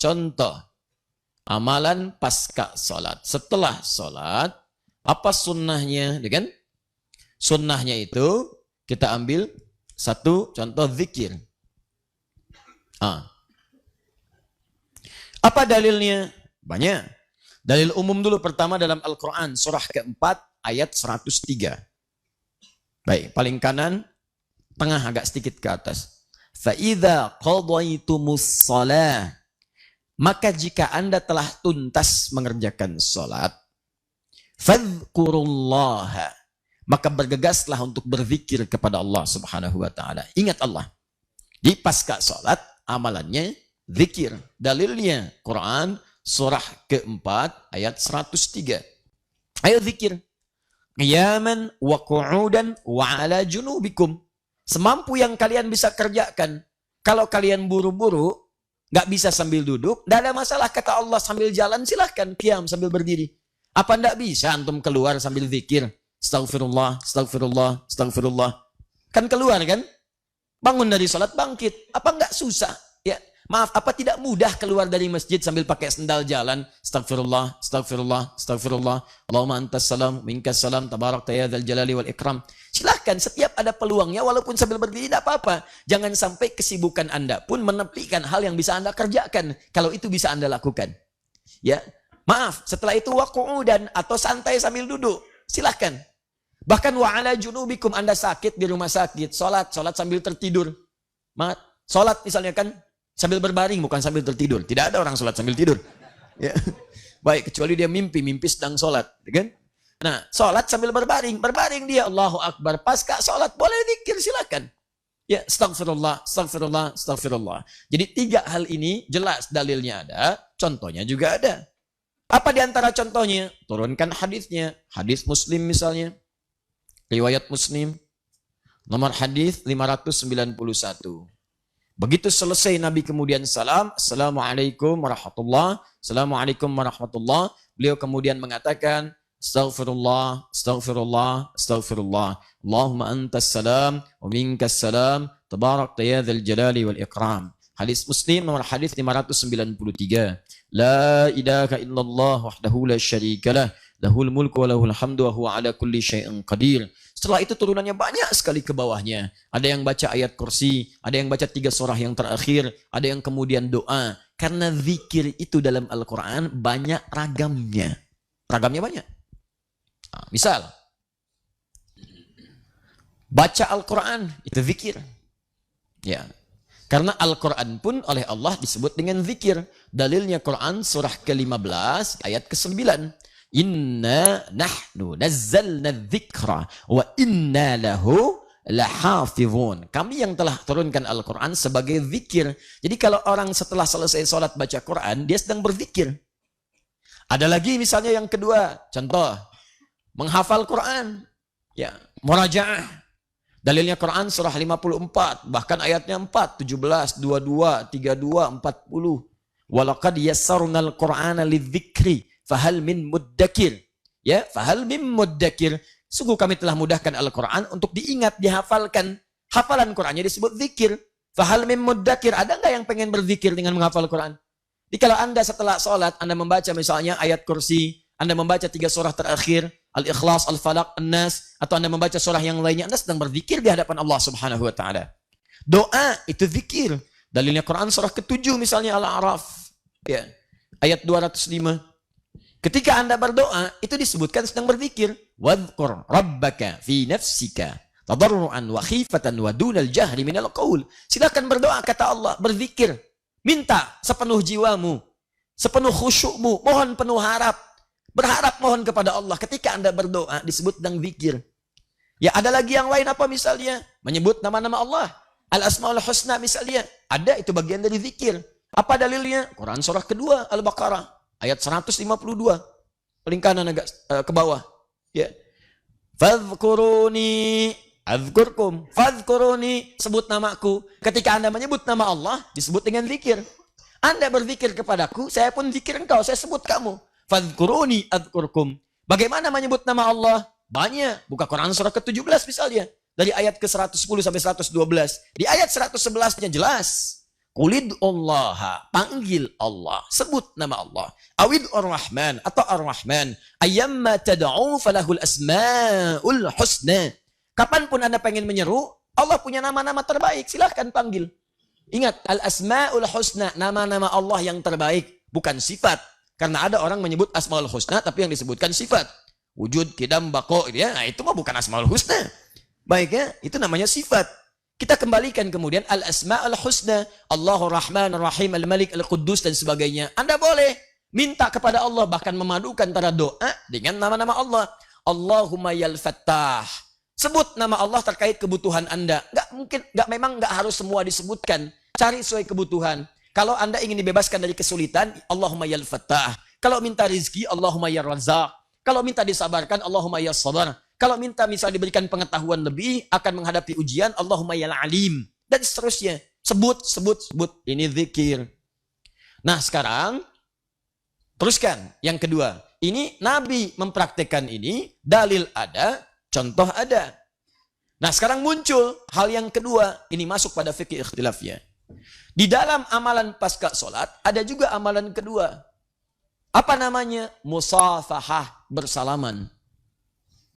Contoh amalan pasca sholat. Setelah sholat, apa sunnahnya? Kan? Sunnahnya itu kita ambil satu contoh zikir. Apa dalilnya? Banyak. Dalil umum dulu pertama dalam Al-Quran, surah keempat, ayat 103. Baik, paling kanan, tengah agak sedikit ke atas. فَإِذَا قَضَيْتُمُ الصَّلَاةِ Maka jika Anda telah tuntas mengerjakan sholat, فَذْكُرُوا اللَّهَ Maka bergegaslah untuk berzikir kepada Allah subhanahu wa ta'ala. Ingat Allah. Di pasca sholat, amalannya zikir. Dalilnya Quran surah keempat ayat 103. Ayo zikir. Qiyaman wa qu'udan wa ala junubikum. Semampu yang kalian bisa kerjakan. Kalau kalian buru-buru, nggak bisa sambil duduk, nggak ada masalah, kata Allah, sambil jalan silahkan qiyam sambil berdiri. Apa nggak bisa antum keluar sambil zikir? Astagfirullah, astagfirullah, astagfirullah. Kan keluar kan? Bangun dari sholat bangkit. Apa nggak susah? Ya, maaf, apa tidak mudah keluar dari masjid sambil pakai sendal jalan? Astagfirullah, astagfirullah, astagfirullah. Allahumma antas salam, minkas salam, tabarakta ya dzal jalali wal ikram. Silahkan, setiap ada peluangnya, walaupun sambil berdiri tidak apa-apa. Jangan sampai kesibukan Anda pun menepikan hal yang bisa Anda kerjakan. Kalau itu bisa Anda lakukan. Ya, maaf, setelah itu waqu'udan atau santai sambil duduk. Silahkan. Bahkan wa'ala junubikum, Anda sakit di rumah sakit, sholat sambil tertidur. Sholat misalnya kan sambil berbaring, bukan sambil tertidur. Tidak ada orang sholat sambil tidur. Ya. Baik, kecuali dia mimpi sedang sholat. Kan? Nah, sholat sambil berbaring dia, Allahu Akbar. Pasca sholat, boleh zikir, silakan. Ya, astagfirullah, astagfirullah, astagfirullah. Jadi 3 hal ini jelas dalilnya ada, contohnya juga ada. Apa di antara contohnya? Turunkan hadisnya. Hadis Muslim misalnya. Riwayat Muslim, nomor hadis 591. Begitu selesai Nabi kemudian salam, Assalamualaikum warahmatullahi, Assalamualaikum warahmatullahi. Beliau kemudian mengatakan, Astaghfirullah, Astaghfirullah, Astaghfirullah. Allahumma antas salam, wa minkas salam, tabarakta ya dzal jalali wal ikram. Hadis Muslim nomor hadis 593. La ilaha illallah wahdahu la syarikalah, lahul mulku wa lahul hamdu wa huwa ala kulli syai'in qadir. Setelah itu turunannya banyak sekali ke bawahnya. Ada yang baca ayat kursi, ada yang baca 3 surah yang terakhir, ada yang kemudian doa. Karena zikir itu dalam Al-Quran banyak ragamnya. Ragamnya banyak. Nah, misal, baca Al-Quran itu zikir. Ya. Karena Al-Quran pun oleh Allah disebut dengan zikir. Dalilnya Quran surah ke-15 ayat ke-9. Inna nahnu nazzalna dzikra wa inna lahu lahafizun. Kami yang telah turunkan Al-Quran sebagai zikir. Jadi kalau orang setelah selesai sholat baca Quran, dia sedang berzikir. Ada lagi misalnya yang kedua, contoh, menghafal Quran. Ya, murajaah. Dalilnya Quran surah 54, bahkan ayatnya 4, 17, 22, 32, 40. Walaqad yassarnal Qur'ana lidzikri fahal min muddakir. Ya, fahal min muddakir. Sungguh kami telah mudahkan Al-Quran untuk diingat, dihafalkan. Hafalan Qurannya disebut zikir. Fahal min muddakir. Ada nggak yang pengen berzikir dengan menghafal Quran? Jadi kalau Anda setelah sholat, Anda membaca misalnya ayat kursi, Anda membaca 3 surah terakhir, Al-Ikhlas, Al-Falaq, An-Nas, atau Anda membaca surah yang lainnya, Anda sedang berzikir di hadapan Allah subhanahu wa ta'ala. Doa itu zikir. Dalilnya Quran surah ke-7 misalnya Al-A'raf. Ya. Ayat 205. Ketika Anda berdoa, itu disebutkan sedang berzikir. Wadhkur rabbaka fi nafsika tadarruan wa khifatan wa dunal jahri minal qaul. Silakan berdoa, kata Allah, berzikir. Minta sepenuh jiwamu, sepenuh khusyukmu, mohon penuh harap. Berharap mohon kepada Allah. Ketika Anda berdoa disebut sedang zikir. Ya, ada lagi yang lain apa misalnya? Menyebut nama-nama Allah. Al-Asmaul Husna misalnya. Ada, itu bagian dari zikir. Apa dalilnya? Quran surah kedua Al-Baqarah ayat 152. Paling kanan agak ke bawah. Ya. Fadhkuruni adzkurkum. Fadhkuruni, sebut namaku. Ketika Anda menyebut nama Allah disebut dengan zikir. Anda berzikir kepadaku, saya pun zikir engkau, saya sebut kamu. Fadhkuruni adzkurkum. Bagaimana menyebut nama Allah? Banyak. Buka Quran surah ke-17 misalnya. Dari ayat ke-110 sampai 112. Di ayat 111-nya jelas. Qulid Allah, panggil Allah, sebut nama Allah. Awid ar-Rahman atau ar-Rahman. Ayyamma tad'u falahul asmaul husna. Kapanpun Anda pengen menyeru, Allah punya nama-nama terbaik, silahkan panggil. Ingat, al-asmaul husna, nama-nama Allah yang terbaik, bukan sifat. Karena ada orang menyebut asmaul husna, tapi yang disebutkan sifat. Wujud, kidam, bako, ya, nah, itu mah bukan asmaul husna. Baik ya, itu namanya sifat. Kita kembalikan kemudian al-asma'ul husna, Allahur Rahman, Ar-Rahim, Al-Malik, Al-Quddus dan sebagainya. Anda boleh minta kepada Allah, bahkan memadukan antara doa dengan nama-nama Allah. Allahumma yal fattah. Sebut nama Allah terkait kebutuhan Anda. Memang nggak harus semua disebutkan. Cari sesuai kebutuhan. Kalau Anda ingin dibebaskan dari kesulitan, Allahumma yal fattah. Kalau minta rizki, Allahumma ya razaq. Kalau minta disabarkan, Allahumma ya sabar. Kalau minta misal diberikan pengetahuan lebih, akan menghadapi ujian, Allahumma ya alim. Dan seterusnya. Sebut. Ini zikir. Nah sekarang, teruskan. Yang kedua. Ini Nabi mempraktekkan ini, dalil ada, contoh ada. Nah sekarang muncul hal yang kedua. Ini masuk pada fikih ikhtilafnya. Di dalam amalan pasca sholat, ada juga amalan kedua. Apa namanya? Musafahah, bersalaman.